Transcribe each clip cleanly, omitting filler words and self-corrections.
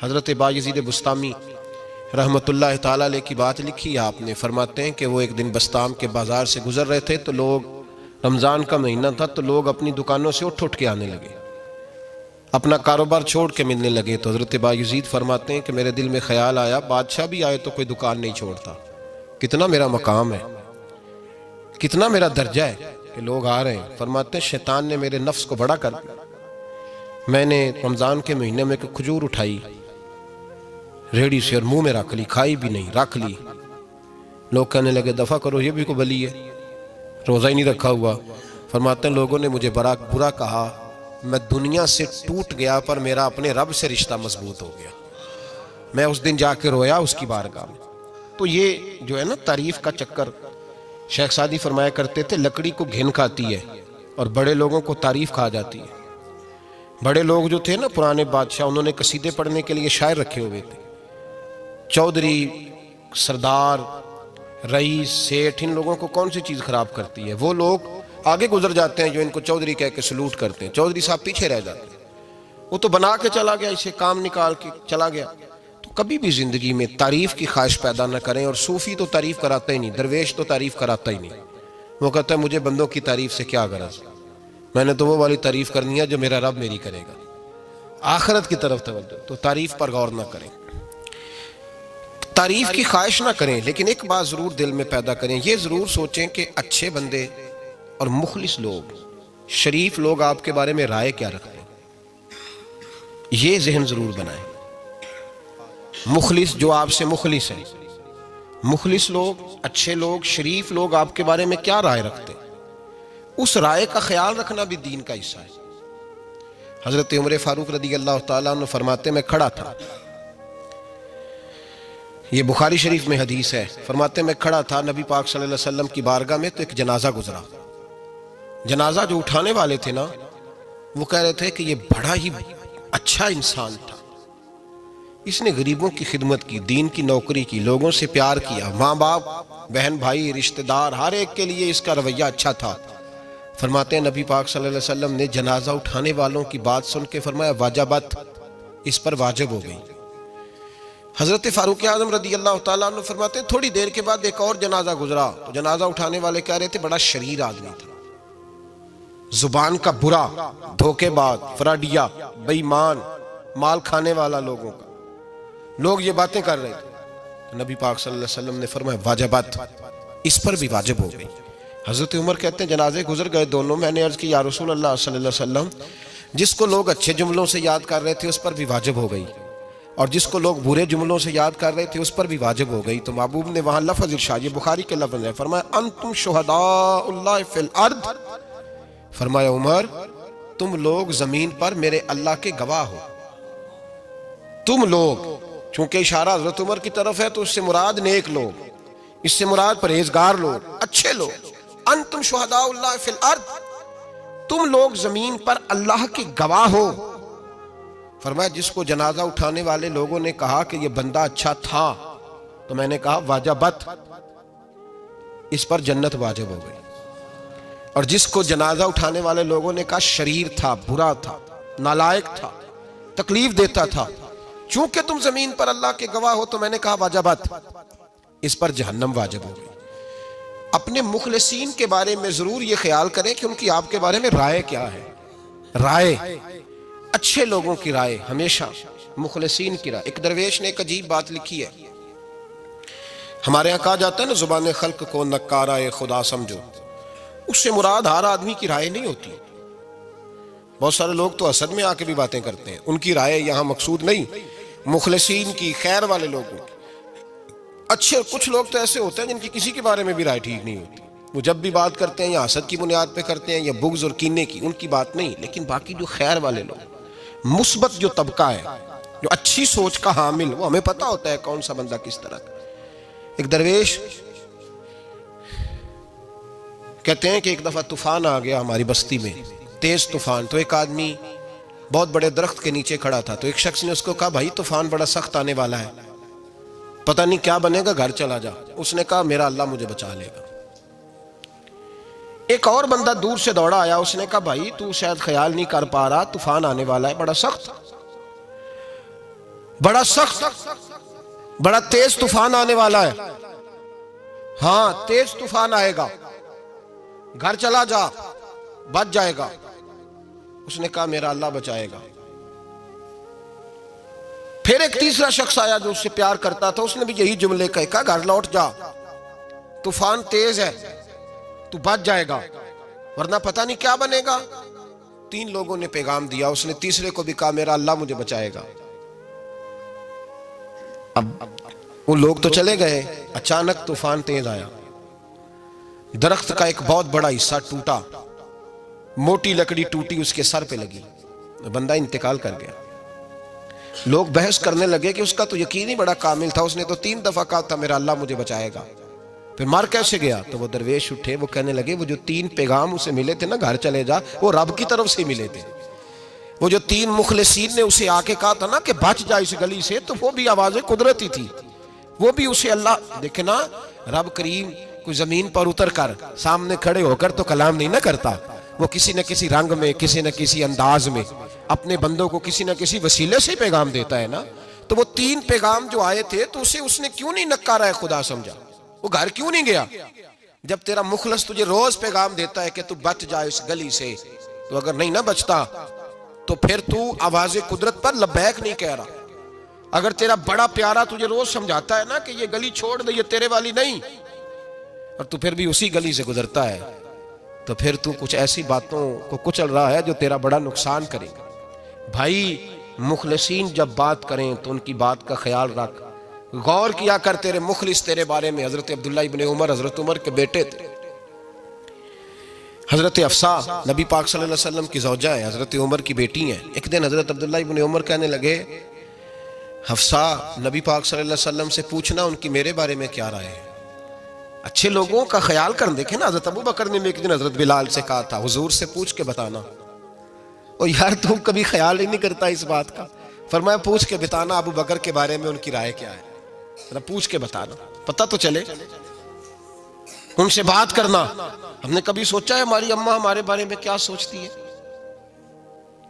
हज़रत बायज़ीद बुस्तामी रहमतुल्लाह ताला अलैह की बात लिखी आपने। फरमाते हैं कि वो एक दिन बस्ताम के बाज़ार से गुजर रहे थे तो लोग, रमज़ान का महीना था, तो लोग अपनी दुकानों से उठ उठ के आने लगे, अपना कारोबार छोड़ के मिलने लगे। तो हज़रत बायज़ीद फरमाते हैं कि मेरे दिल में ख्याल आया, बादशाह भी आए तो कोई दुकान नहीं छोड़ता, कितना मेरा मकाम है, कितना मेरा दर्जा है कि लोग आ रहे हैं। फरमाते हैं शैतान ने मेरे नफ्स को बड़ा कर दिया। मैंने रमज़ान के महीने में एक खजूर उठाई रेडी से और मुंह में रख ली, खाई भी नहीं, रख ली। लोग कहने लगे दफ़ा करो, ये भी को बली है, रोज़ा ही नहीं रखा हुआ। फरमाते हैं लोगों ने मुझे बड़ा बुरा कहा, मैं दुनिया से टूट गया पर मेरा अपने रब से रिश्ता मजबूत हो गया। मैं उस दिन जाके रोया उसकी बारगाह में। तो ये जो है ना तारीफ का चक्कर, शेख सादी फरमाया करते थे, लकड़ी को घिन खाती है और बड़े लोगों को तारीफ खा जाती है। बड़े लोग जो थे ना पुराने बादशाह, उन्होंने कसीदे पढ़ने के लिए शायर रखे हुए थे। चौधरी, सरदार, रईस, सेठ, इन लोगों को कौन सी चीज़ खराब करती है? वो लोग आगे गुजर जाते हैं जो इनको चौधरी कह के सलूट करते हैं, चौधरी साहब पीछे रह जाते हैं। वो तो बना के चला गया, इसे काम निकाल के चला गया। तो कभी भी जिंदगी में तारीफ की ख्वाहिश पैदा न करें। और सूफी तो तारीफ कराता ही नहीं, दरवेश तो तारीफ कराता ही नहीं। वो कहता है मुझे बंदों की तारीफ से क्या गरज, मैंने तो वो वाली तारीफ करनी है जो मेरा रब मेरी करेगा। आखिरत की तरफ तवज्जो, तो तारीफ पर गौर ना करें, तारीफ की ख्वाहिश ना करें, लेकिन एक बात जरूर दिल में पैदा करें, ये जरूर सोचें कि अच्छे बंदे और मुखलिस लोग, शरीफ लोग आपके बारे में राय क्या रखते हैं, ये जहन जरूर बनाएं। मुखलिस जो आपसे मुखलिस है, मुखलिस लोग, अच्छे लोग, शरीफ लोग आपके बारे में क्या राय रखते हैं, उस राय का ख्याल रखना भी दीन का हिस्सा है। हजरत उमर फारूक रदी अल्लाह तआला अन्हु फरमाते, मैं खड़ा था, ये बुखारी शरीफ में हदीस है, फरमाते मैं खड़ा था नबी पाक सल्लल्लाहु अलैहि वसल्लम की बारगाह में, तो एक जनाजा गुजरा। जनाजा जो उठाने वाले थे ना, वो कह रहे थे कि ये बड़ा ही अच्छा इंसान था, इसने गरीबों की खिदमत की, दीन की नौकरी की, लोगों से प्यार किया, माँ बाप, बहन भाई, रिश्तेदार, हर एक के लिए इसका रवैया अच्छा था। फरमाते हैं नबी पाक सल्लल्लाहु अलैहि वसल्लम ने जनाजा उठाने वालों की बात सुन के फरमाया वाजबत, इस पर वाजिब हो गई। हजरत फारूक आजम रदी अल्लाह तआला अन्हु फरमाते हैं थोड़ी देर के बाद एक और जनाजा गुजरा, तो जनाजा उठाने वाले कह रहे थे बड़ा शरीर आदमी था, जुबान का बुरा, धोखेबाज, फ्राडिया, बेईमान, माल खाने वाला लोगों का, लोग ये बातें कर रहे थे। तो नबी पाक सल्लल्लाहु अलैहि वसल्लम ने फरमाया वाजबत, इस पर भी वाजिब हो गई। हजरत उमर कहते हैं जनाजे गुजर गए दोनों, मैंने अर्ज की या रसूल अल्लाह सल्लल्लाहु अलैहि वसल्लम, जिसको लोग अच्छे जुमलों से याद कर रहे थे उस पर भी वाजिब हो गई, और जिसको लोग बुरे जुमलों से याद कर रहे थे उस पर भी वाजिब हो गई। तो महबूब ने वहां लफ्ज़ इरशाद, ये बुखारी के लफ्ज़ है, फरमाया अंतुम शुहदाउल्लाह फिल अर्द, फरमाया उमर तुम लोग जमीन पर मेरे अल्लाह के गवाह हो। तुम लोग, चूंकि इशारा हजरत उमर की तरफ है तो उससे मुराद नेक लोग, इससे मुराद परहेजगार लोग, अच्छे लोग। अंतुम शुहदाउल्लाह फिल अर्द, तुम लोग जमीन पर अल्लाह के गवाह हो। फरमाया जिसको जनाजा उठाने वाले लोगों ने कहा कि यह बंदा अच्छा था, तो मैंने कहा वाजबत, इस पर जन्नत वाजिब हो गई। और जिसको जनाजा उठाने वाले लोगों ने कहा शरीर था, बुरा था, नालायक था, तकलीफ देता था, चूंकि तुम जमीन पर अल्लाह के गवाह हो, तो मैंने कहा वाजबत, इस पर जहन्नम वाजिब हो गई। अपने मुखलिसीन के बारे में जरूर ये ख्याल करें कि उनकी आपके बारे में राय क्या है। राय, अच्छे लोगों की राय हमेशा मुखलिसीन की राय। एक दरवेश ने एक अजीब बात लिखी है, हमारे यहाँ कहा जाता है ना जुबान खल्क को नक्कारा खुदा समझो, उससे मुराद हर आदमी की राय नहीं होती। बहुत सारे लोग तो असद में आके भी बातें करते हैं, उनकी राय यहाँ मकसूद नहीं, मुखलिसीन की, खैर वाले लोगों की। अच्छे कुछ लोग तो ऐसे होते हैं जिनकी किसी के बारे में भी राय ठीक नहीं होती, वो जब भी बात करते हैं या हसद की बुनियाद पे करते हैं या बुग़्ज़ और कीने की, उनकी बात नहीं। लेकिन बाकी जो खैर वाले लोग, मुस्बत जो तबका है, जो अच्छी सोच का हामिल, वो हमें पता होता है कौन सा बंदा किस तरह का। एक दरवेश कहते हैं कि एक दफा तूफान आ गया हमारी बस्ती में, तेज तूफान। तो एक आदमी बहुत बड़े दरख्त के नीचे खड़ा था, तो एक शख्स ने उसको कहा भाई तूफान बड़ा सख्त आने वाला है, पता नहीं क्या बनेगा, घर चला जा। उसने कहा मेरा अल्लाह मुझे बचा लेगा। एक और बंदा दूर से दौड़ा आया, उसने कहा भाई तू शायद ख्याल नहीं कर पा रहा, तूफान आने वाला है, बड़ा सख्त। बड़ा सख्त, बड़ा तेज तूफान आने वाला है। हां, तेज तूफान आएगा, घर चला जा, बच जाएगा। उसने कहा मेरा अल्लाह बचाएगा। फिर एक तीसरा शख्स आया जो उससे प्यार करता था, उसने भी यही जुमले कहा, घर लौट जा, तूफान तेज है, तू बच जाएगा, वरना पता नहीं क्या बनेगा। 3 लोगों ने पैगाम दिया। उसने तीसरे को भी कहा मेरा अल्लाह मुझे बचाएगा। अब वो लोग तो चले गए, अचानक तूफान तेज आया, दरख्त का एक बहुत बड़ा हिस्सा टूटा, मोटी लकड़ी टूटी, उसके सर पे लगी, बंदा इंतकाल कर गया। लोग बहस करने लगे कि उसका तो यकीन ही बड़ा कामिल था, उसने तो 3 दफा कहा था मेरा अल्लाह मुझे बचाएगा, फिर मर कैसे गया? तो वो दरवेश उठे, वो कहने लगे वो जो 3 पैगाम उसे मिले थे ना, घर चले जा, वो रब की तरफ से मिले थे। वो जो 3 मुखलिसीन ने उसे आके कहा था ना कि बच जा इस गली से, तो वो भी आवाजें कुदरती थी, वो भी उसे अल्लाह। देखे ना, रब करीम कोई जमीन पर उतर कर सामने खड़े होकर तो कलाम नहीं ना करता, वो किसी न किसी रंग में, किसी न किसी अंदाज में अपने बंदों को किसी न किसी वसीले से पैगाम देता है ना। तो वो 3 पैगाम जो आए थे, तो उसे उसने क्यों नहीं नकारा है, खुदा समझा, वो घर क्यों नहीं गया? जब तेरा मुखलस तुझे रोज पैगाम देता है कि तू बच जा इस गली से, तो अगर नहीं ना बचता तो फिर तू आवाज़े कुदरत पर लबैक नहीं कह रहा। अगर तेरा बड़ा प्यारा तुझे रोज समझाता है ना कि ये गली छोड़ दे, ये तेरे वाली नहीं, और तू फिर भी उसी गली से गुजरता है, तो फिर तू कुछ ऐसी बातों को कुचल रहा है जो तेरा बड़ा नुकसान करेगा। भाई, मुखलिसीन जब बात करें तो उनकी बात का ख्याल रख, गौर किया कर। तेरे मुखलिस तेरे बारे में हजरत अब्दुल्ला इब्ने उमर, हजरत उमर के बेटे थे, हजरत अफसा नबी पाक सल्लल्लाहु अलैहि वसल्लम की ज़ौजा है, हजरत उमर की बेटी है। एक दिन हजरत अब्दुल्ला इब्ने उमर कहने लगे, हफ्सा नबी पाक सल्लल्लाहु अलैहि वसल्लम से पूछना उनकी मेरे बारे में क्या राय है, अच्छे लोगों का ख्याल कर। देखे ना, हजरत अबू बकर ने भी एक दिन हजरत बिलाल से कहा था, हुजूर से पूछ के बताना। और यार तुम कभी ख्याल ही नहीं करता इस बात का। फरमाया पूछ के बताना अबू बकर के बारे में उनकी राय क्या है, पूछ के बताना, पता तो चले, उनसे बात करना। हमने कभी सोचा है हमारी अम्मा हमारे बारे में क्या सोचती है?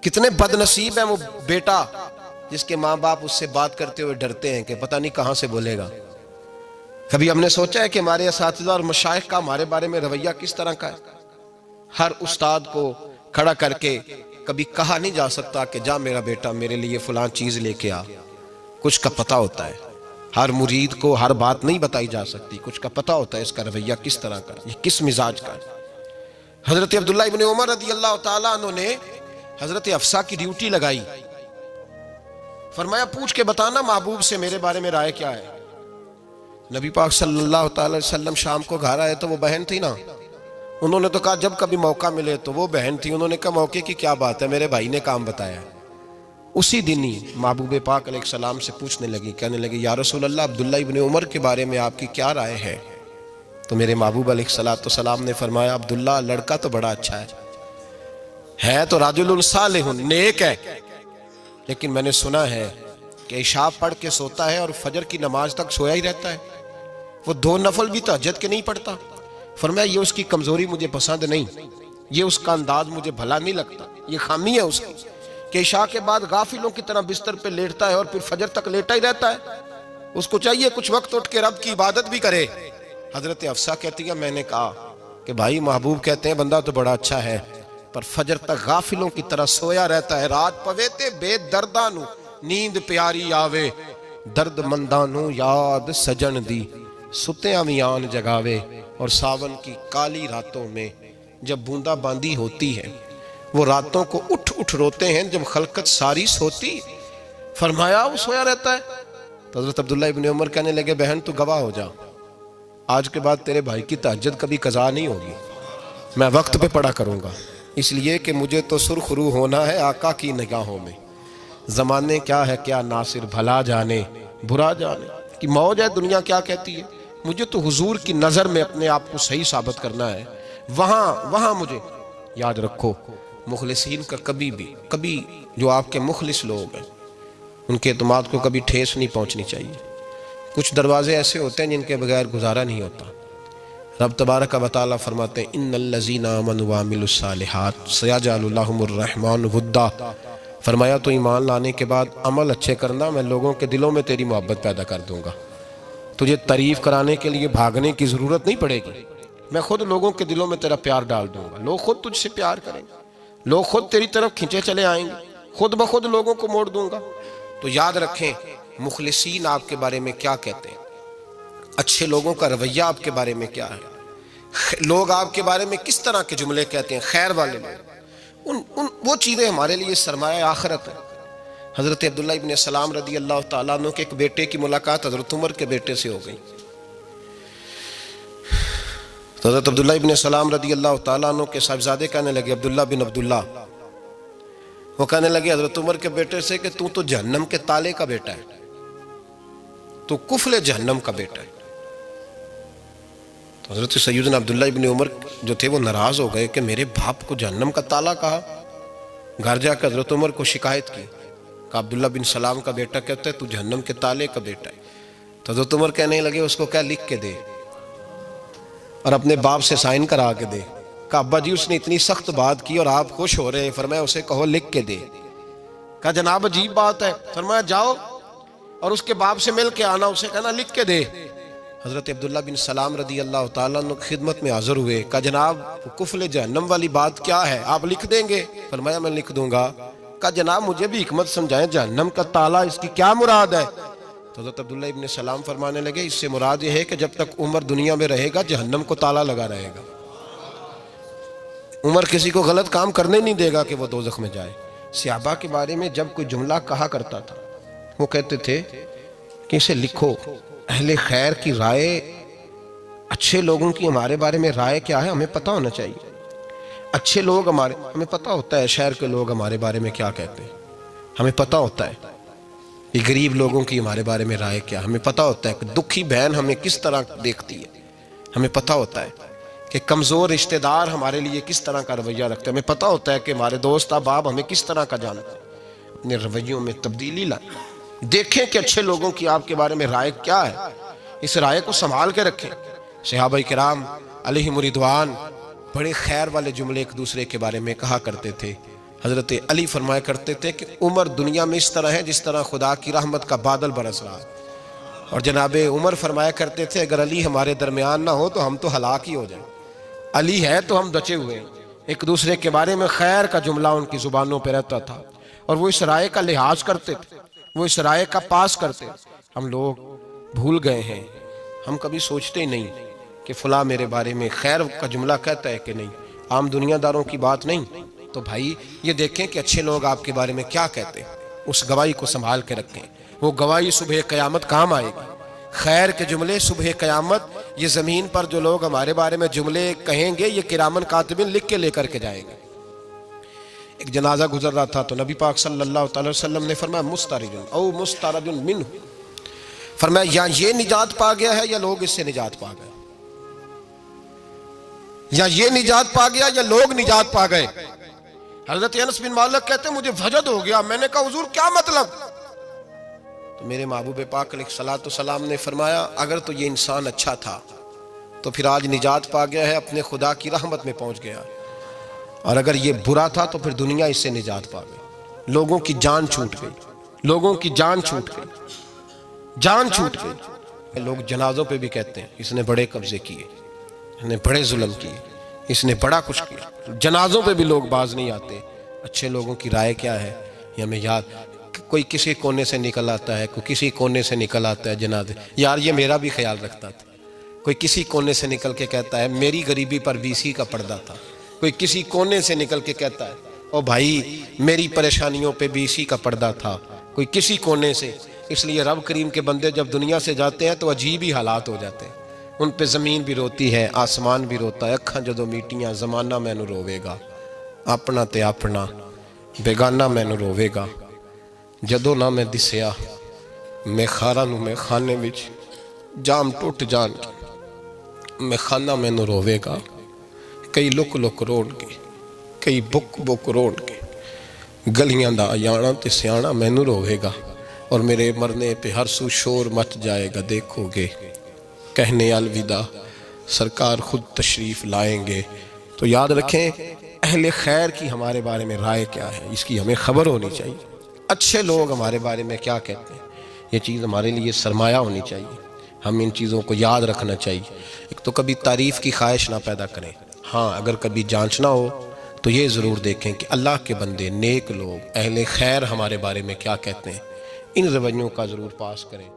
कितने बदनसीब है वो बेटा जिसके माँ बाप उससे बात करते हुए डरते हैं कि पता नहीं कहां से बोलेगा। कभी हमने सोचा है कि हमारे असातिज़ा और मशाइख का हमारे बारे में रवैया किस तरह का है? हर उस्ताद को खड़ा करके कभी कहा नहीं जा सकता कि जा मेरा बेटा मेरे लिए फलां चीज लेके आ, कुछ का पता होता है। हर मुरीद को हर बात नहीं बताई जा सकती, कुछ का पता होता है इसका रवैया किस तरह का, ये किस मिजाज का है। हजरत अब्दुल्ला इब्ने उमर रदियल्लाहु ताला अन्हु ने हजरत अफसा की ड्यूटी लगाई, फरमाया पूछ के बताना महबूब से मेरे बारे में राय क्या है। नबी पाक सल्लल्लाहु अलैहि वसल्लम शाम को घर आए तो वो बहन थी ना, उन्होंने तो कहा जब कभी मौका मिले, तो वो बहन थी, उन्होंने कहा मौके की क्या बात है, मेरे भाई ने काम बताया। उसी दिन ही महबूब पाक अलैहिस्सलाम से पूछने लगी, कहने लगी या रसूल अल्लाह अब्दुल्ला इब्ने उमर के बारे में आपकी क्या राय है? तो मेरे महबूब अलैहिस्सलाम ने फरमाया अब्दुल्ला लड़का तो बड़ा अच्छा है तो राजुलुन सालिहुन, नेक है, लेकिन मैंने सुना है कि इशा पढ़ के सोता है और फजर की नमाज तक सोया ही रहता है, वो 2 नफल भी तहज्जुद के नहीं पढ़ता। फरमाया ये उसकी कमजोरी मुझे पसंद नहीं, ये उसका अंदाज मुझे भला नहीं लगता, ये खामी है उसकी कि इशा के बाद गाफिलों की तरह बिस्तर पे लेटता है और फिर फजर तक लेटा ही रहता है। उसको चाहिए कुछ वक्त उठ के रब की इबादत भी करे। हजरत अफसा कहती है मैंने कहा कि भाई महबूब कहते हैं बंदा तो बड़ा अच्छा है, पर फजर तक गाफिलों की तरह सोया रहता है। रात पवे ते बेदर्दानू नींद प्यारी आवे, दर्द मंदानू याद सजन दी, सुत्या मियान जगावे। और सावन की काली रातों में जब बूंदा बांदी होती है, वो रातों को उठ उठ रोते हैं जब खलकत सारी सोती। फरमाया वो सोया रहता है। तो हजरत अब्दुल्ला इब्ने उमर कहने लगे बहन तू गवाह हो जा, आज के बाद तेरे भाई की तहज्जुद कभी कज़ा नहीं होगी, मैं वक्त पे पढ़ा करूंगा, इसलिए कि मुझे तो सुरखरू होना है आका की निगाहों में। जमाने क्या है क्या नासिर, भला जाने बुरा जाने कि मौज है दुनिया क्या कहती है, मुझे तो हुजूर की नज़र में अपने आप को सही साबित करना है। वहाँ मुझे याद रखो, मुखलिसीन का कभी जो आपके मुखलिस लोग हैं उनके एतमाद को कभी ठेस नहीं पहुंचनी चाहिए। कुछ दरवाजे ऐसे होते हैं जिनके बगैर गुजारा नहीं होता। रब तबारक व तआला फरमाते हैं इन्नल्लज़ीना आमनू व अमिलुस्सालिहात सयजअलु लहुमुर रहमानु वुद्दा, फरमाया तो ईमान लाने के बाद अमल अच्छे करना, मैं लोगों के दिलों में तेरी मोहब्बत पैदा कर दूंगा। तुझे तारीफ कराने के लिए भागने की ज़रूरत नहीं पड़ेगी, मैं खुद लोगों के दिलों में तेरा प्यार डाल दूंगा। लोग खुद तुझसे प्यार करेंगे, लोग खुद तेरी तरफ खींचे चले आएंगे, खुद ब खुद लोगों को मोड़ दूंगा। तो याद रखें, मुखलिसीन आपके बारे में क्या कहते हैं, अच्छे लोगों का रवैया आपके बारे में क्या है, लोग आपके बारे में किस तरह के जुमले कहते हैं, खैर वाले लोग, वो चीज़ें हमारे लिए सरमाया आखिरत है। हज़रत अब्दुल्ला इब्न सलाम रदी अल्लाह तआला अन्हु के एक बेटे की मुलाकात हज़रत उमर के बेटे से हो गई। तो हज़रत अब्दुल्ला इब्न सलाम रदी अल्लाह तआला अन्हु के साहबजादे कहने लगे, अब्दुल्ला बिन अब्दुल्ला, वो कहने लगे हज़रत उमर के बेटे से कि तू तो जहन्नम के ताले का बेटा है, तू कुफले जहन्नम का बेटा है। तो हज़रत सैयदना अब्दुल्ला इब्न उमर जो थे वो नाराज़ हो गए कि मेरे बाप को जहन्नम का ताला कहा। घर जाकर हज़रत उमर को शिकायत की, कहा अब्दुल्ला बिन सलाम का बेटा कहता है तू जहन्नम के ताले का बेटा है। तो हज़रत उमर कहने लगे उसको क्या लिख के दे और अपने बाप से साइन करा के दे। कहा अब्बा जी उसने इतनी सख्त बात की और आप खुश हो रहे हैं, फरमाया उसे कहो लिख के दे। कहा जनाब अजीब बात है, फरमाया जाओ और उसके बाप से मिल के आना, उसे कहना लिख के दे। हज़रत अब्दुल्ला बिन सलाम रदी अल्लाह तआला अन्हु खिदमत में हाजिर हुए। कहा जनाब कुफल जहन्नम वाली बात क्या है, आप लिख देंगे? फरमाया मैं लिख दूंगा। कहा जनाब मुझे भी हिकमत समझाएं, जहन्नम का ताला इसकी क्या मुराद है? तो हज़रत अब्दुल्ला इब्न सलाम फरमाने लगे इससे मुराद यह है कि जब तक उमर दुनिया में रहेगा जहन्नम को ताला लगा रहेगा। उमर किसी को गलत काम करने नहीं देगा कि वो दोज़ख में जाए। सहाबा के बारे में जब कोई जुमला कहा करता था वो कहते थे कि इसे लिखो, अहले खैर की राय, अच्छे लोगों की हमारे बारे में राय क्या है हमें पता होना चाहिए। अच्छे लोग हमें पता होता है शहर के लोग हमारे बारे में क्या कहते हैं, हमें पता होता है कि गरीब लोगों की हमारे बारे में राय क्या, हमें पता होता है कि दुखी बहन हमें किस तरह देखती है, हमें पता होता है कि कमज़ोर रिश्तेदार हमारे लिए किस तरह का रवैया रखते हैं, हमें पता होता है कि हमारे दोस्त अहबाब हमें किस तरह का जानते हैं। अपने रवैयों में तब्दीली लाएं, देखें कि अच्छे लोगों की आपके बारे में राय क्या है, इस राय को संभाल के रखें। सहाबाए किराम अलैहिम रिदवान बड़े खैर वाले जुमले एक दूसरे के बारे में कहा करते थे। हज़रत अली फरमाया करते थे कि उमर दुनिया में इस तरह है जिस तरह खुदा की रहमत का बादल बरस रहा है, और जनाब उमर फरमाया करते थे अगर अली हमारे दरमियान ना हो तो हम तो हलाक ही हो जाए, अली है तो हम बचे हुए हैं। एक दूसरे के बारे में खैर का जुमला उनकी ज़ुबानों पर रहता था और वो इस राय का लिहाज करते थे, वो इस राय का पास करते। हम लोग भूल गए हैं, हम कभी सोचते ही नहीं कि फ़लाँ मेरे बारे में खैर का जुमला कहता है कि नहीं, आम दुनियादारों की बात नहीं। तो भाई ये देखें कि अच्छे लोग आपके बारे में क्या कहते हैं, उस गवाही को संभाल के रखें, वो गवाही सुबह क़यामत काम आएगी। खैर के जुमले सुबह क़यामत, ये ज़मीन पर जो लोग हमारे बारे में जुमले कहेंगे ये किरामन कातिबिन लिख के लेकर के जाएंगे। एक जनाजा गुजर रहा था तो नबी पाक सल्लल्लाहु अलैहि वसल्लम ने फरमाया मुस्तरिजुन औ मुस्तरजुन मिन्हु, फरमाया या ये निजात पा गया है या लोग इससे निजात पा गए, या ये निजात पा गया या लोग निजात पा गए। हज़रत अनस बिन मालिक कहते मुझे वजद हो गया, मैंने कहा हुजूर क्या मतलब? तो मेरे महबूब पाक अलैहिस्सलातु सलाम ने फरमाया अगर तो ये इंसान अच्छा था तो फिर आज निजात पा गया है, अपने खुदा की रहमत में पहुंच गया, और अगर ये बुरा था तो फिर दुनिया इससे निजात पा गई। लोगों की जान छूट गई, लोगों की जान छूट गई, जान छूट गई। लोग जनाजों पे भी कहते हैं इसने बड़े कब्जे किए, इसने बड़े जुल्म किए, इसने बड़ा कुछ किया। जनाजों पे भी लोग बाज नहीं आते। अच्छे लोगों की राय क्या है ये हमें याद, कोई किसी कोने से निकल आता है, कोई किसी कोने से निकल आता है जनाजे, यार ये मेरा भी ख्याल रखता था। कोई किसी कोने से निकल के कहता है मेरी गरीबी पर बीसी का पर्दा था, कोई किसी कोने से निकल के कहता है ओ भाई मेरी परेशानियों पे बीसी का पर्दा था, कोई किसी कोने से। इसलिए रब करीम के बंदे जब दुनिया से जाते हैं तो अजीब ही हालात हो जाते हैं, उन पे ज़मीन भी रोती है, आसमान भी रोता है। अखां जदों मीटियां ज़माना मैनू रोवेगा, अपना ते अपना बेगाना मैनू रोवेगा। जदों ना मैं दिसिया मैं खारा नू मैं खाने विच जाम टुट जान मैं खाना मैनू रोवेगा। कई लुक लुक रोणगे, कई बुक बुक रोणगे, गलियां दा आयाना ते सियाना मैनू रोवेगा, और मेरे मरने पे हर सू शोर मच जाएगा। देखोगे कहने अलविदा सरकार खुद तशरीफ लाएंगे। तो याद रखें अहले खैर की हमारे बारे में राय क्या है, इसकी हमें खबर होनी चाहिए। अच्छे लोग हमारे बारे में क्या कहते हैं, ये चीज़ हमारे लिए सरमाया होनी चाहिए। हम इन चीज़ों को याद रखना चाहिए। एक तो कभी तारीफ़ की ख्वाहिश ना पैदा करें। हाँ, अगर कभी जांचना हो तो ये ज़रूर देखें कि अल्लाह के बंदे, नेक लोग, अहले खैर हमारे बारे में क्या कहते हैं। इन रवैयों का ज़रूर पास करें।